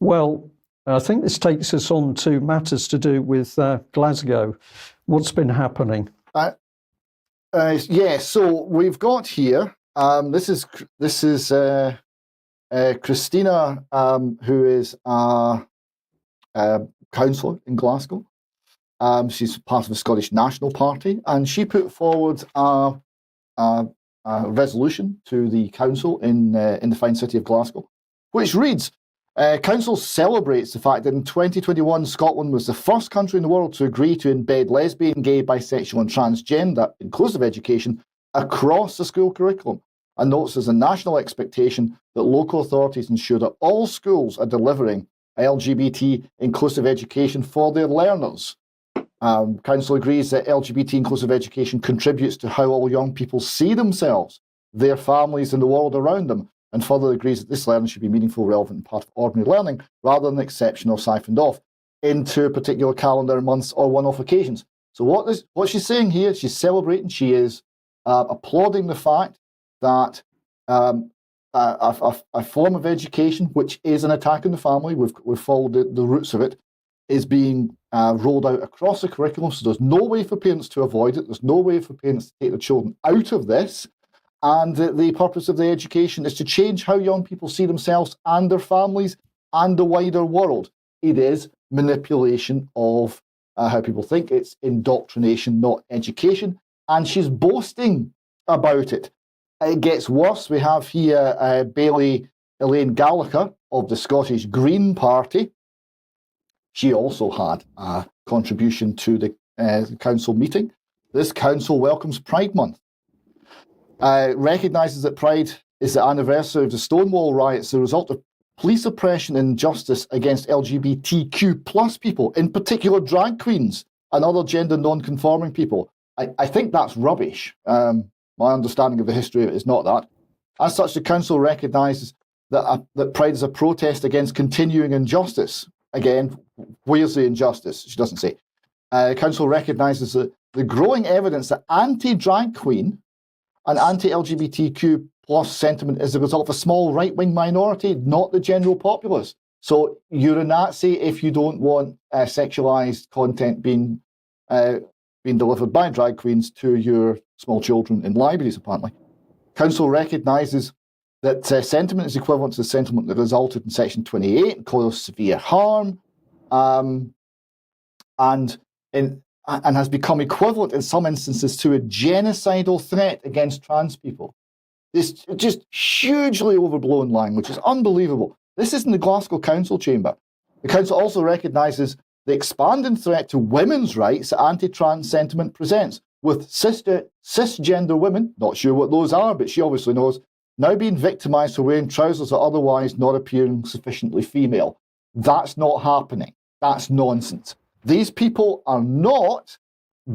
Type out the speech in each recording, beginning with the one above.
Well, I think this takes us on to matters to do with Glasgow. What's been happening? Yeah, so we've got here, this is Christina, who is a councillor in Glasgow. She's part of the Scottish National Party, and she put forward a resolution to the council in the fine city of Glasgow, which reads, Council celebrates the fact that in 2021 Scotland was the first country in the world to agree to embed lesbian, gay, bisexual and transgender inclusive education across the school curriculum, and notes there's a national expectation that local authorities ensure that all schools are delivering LGBT inclusive education for their learners. Council agrees that LGBT inclusive education contributes to how all young people see themselves, their families and the world around them, and further agrees that this learning should be meaningful, relevant and part of ordinary learning rather than exceptional or siphoned off into particular calendar months or one-off occasions. So what she's saying here, she's celebrating, she is applauding the fact that a form of education, which is an attack on the family, we've followed the roots of it, is being rolled out across the curriculum. So there's no way for parents to avoid it. There's no way for parents to take their children out of this. And the purpose of the education is to change how young people see themselves and their families and the wider world. It is manipulation of how people think. It's indoctrination, not education. And she's boasting about it. It gets worse. We have here Bailie, Elaine Gallagher of the Scottish Green Party. She also had a contribution to the council meeting. This council welcomes Pride Month. Recognises that Pride is the anniversary of the Stonewall riots, the result of police oppression and injustice against LGBTQ plus people, in particular drag queens and other gender non-conforming people. I think that's rubbish. My understanding of the history of it is not that. As such, the council recognises that Pride is a protest against continuing injustice. Again, where's the injustice? She doesn't say. The council recognises that the growing evidence that anti-drag queen and anti-LGBTQ plus sentiment is the result of a small right-wing minority, not the general populace. So you're a Nazi if you don't want sexualised content being delivered by drag queens to your small children in libraries, apparently. Council recognises that sentiment is equivalent to the sentiment that resulted in Section 28 and causes severe harm, and has become equivalent in some instances to a genocidal threat against trans people. This just hugely overblown language is unbelievable. This is in the Glasgow Council chamber. The council also recognises the expanding threat to women's rights that anti-trans sentiment presents, with cisgender women, not sure what those are, but she obviously knows, now being victimised for wearing trousers or otherwise not appearing sufficiently female. That's not happening. That's nonsense. These people are not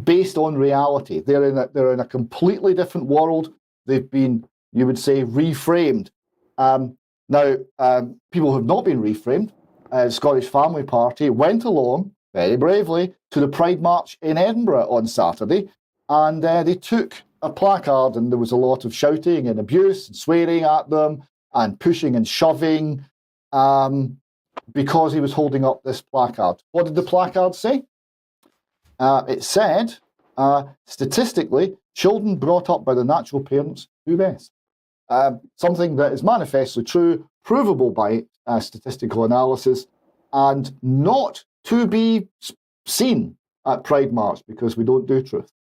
based on reality. They're in a completely different world. They've been, you would say, reframed. Now, people who have not been reframed, the Scottish Family Party went along very bravely to the Pride March in Edinburgh on Saturday, and they took a placard, and there was a lot of shouting and abuse and swearing at them and pushing and shoving because he was holding up this placard. What did the placard say? It said, statistically, children brought up by their natural parents do best. Something that is manifestly true, provable by statistical analysis, and not to be seen at Pride March because we don't do truth.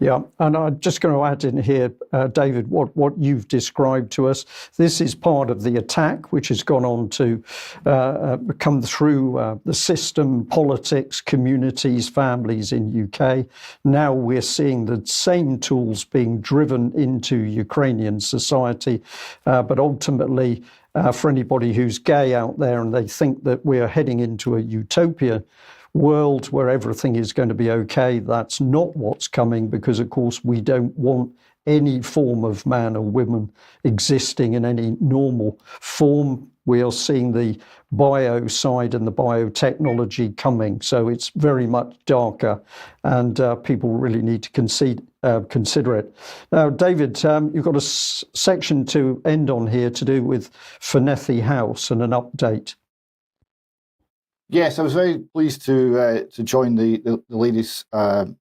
Yeah, and I'm just going to add in here, David, what you've described to us. This is part of the attack which has gone on to come through the system, politics, communities, families in UK. Now we're seeing the same tools being driven into Ukrainian society, but ultimately, for anybody who's gay out there and they think that we're heading into a utopia world where everything is going to be okay, that's not what's coming, because of course we don't want any form of man or woman existing in any normal form. We are seeing the bio side and the biotechnology coming, so it's very much darker, and people really need to consider it. Now, David, you've got a section to end on here to do with Phonetic House and an update. Yes, I was very pleased to join the ladies, the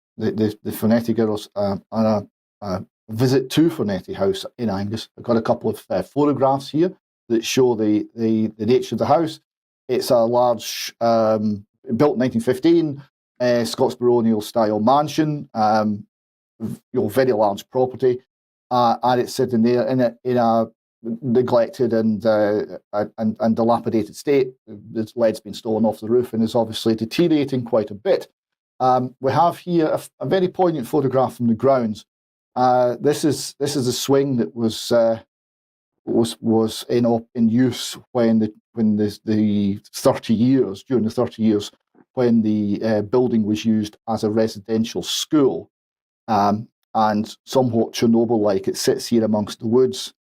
Phonetic girls, on a visit to Phonetic House in Angus. I've got a couple of photographs here that show the nature of the house. It's a large, built in 1915, Scots baronial style mansion, very large property, and it's sitting there in a neglected and dilapidated state. The lead's been stolen off the roof and is obviously deteriorating quite a bit. We have here a very poignant photograph from the grounds. This is a swing that was in use during the 30 years when the building was used as a residential school, and somewhat Chernobyl-like, it sits here amongst the woods,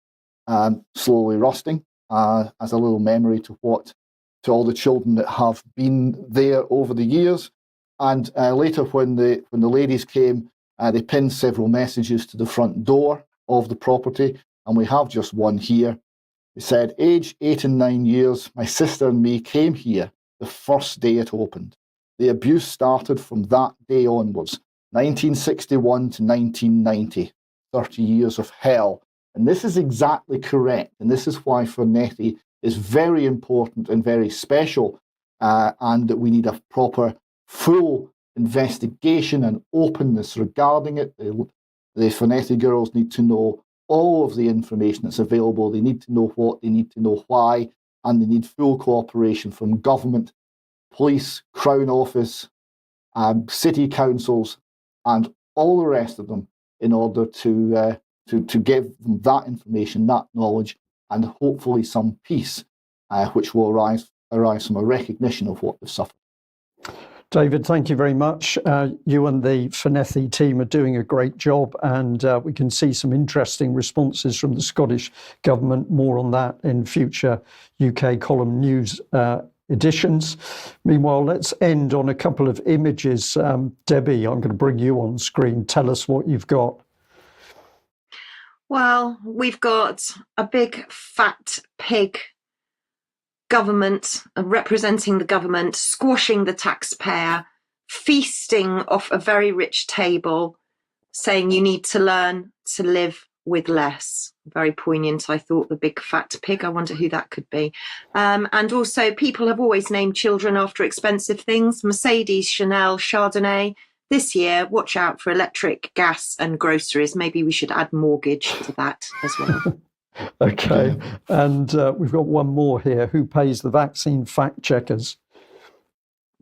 slowly rusting, as a little memory to all the children that have been there over the years. And later, when the ladies came, they pinned several messages to the front door of the property, and we have just one here. It said, "Age 8 and 9 years, my sister and me came here the first day it opened. The abuse started from that day onwards, 1961 to 1990, 30 years of hell." And this is exactly correct. And this is why Phonetic is very important and very special, and that we need a proper, full investigation and openness regarding it. The Phonetic girls need to know all of the information that's available. They need to know what, they need to know why, and they need full cooperation from government, police, Crown Office, city councils, and all the rest of them in order to give them that information, that knowledge, and hopefully some peace, which will arise from a recognition of what they've suffered. David, thank you very much. You and the Phonetic team are doing a great job, and we can see some interesting responses from the Scottish Government. More on that in future UK column news editions. Meanwhile, let's end on a couple of images. Debbie, I'm going to bring you on screen. Tell us what you've got. Well, we've got a big fat pig government representing the government, squashing the taxpayer, feasting off a very rich table, saying you need to learn to live with less. Very poignant, I thought, the big fat pig. I wonder who that could be. And also, people have always named children after expensive things: Mercedes, Chanel, Chardonnay. This year, watch out for electric, gas and groceries. Maybe we should add mortgage to that as well. Okay, and we've got one more here. Who pays the vaccine fact checkers?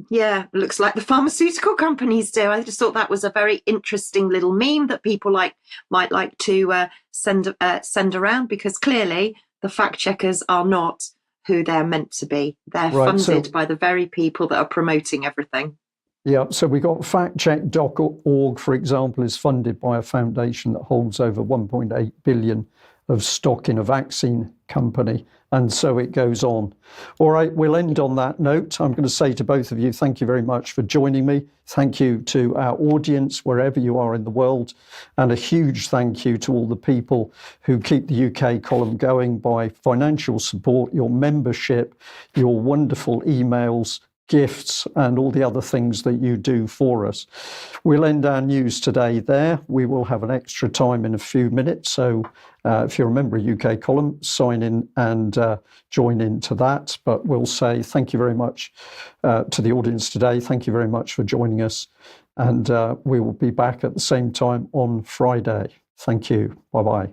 Yeah, looks like the pharmaceutical companies do. I just thought that was a very interesting little meme that people might like to send around, because clearly the fact checkers are not who they're meant to be. They're funded by the very people that are promoting everything. Yeah, so we got factcheck.org, for example, is funded by a foundation that holds over 1.8 billion of stock in a vaccine company, and so it goes on. All right, we'll end on that note. I'm going to say to both of you, thank you very much for joining me. Thank you to our audience, wherever you are in the world, and a huge thank you to all the people who keep the UK column going by financial support, your membership, your wonderful emails, gifts, and all the other things that you do for us. We'll end our news today there. We will have an extra time in a few minutes, so if you're a member of UK column, sign in and join into that. But we'll say thank you very much to the audience today. Thank you very much for joining us, and we will be back at the same time on Friday. Thank you. Bye-bye.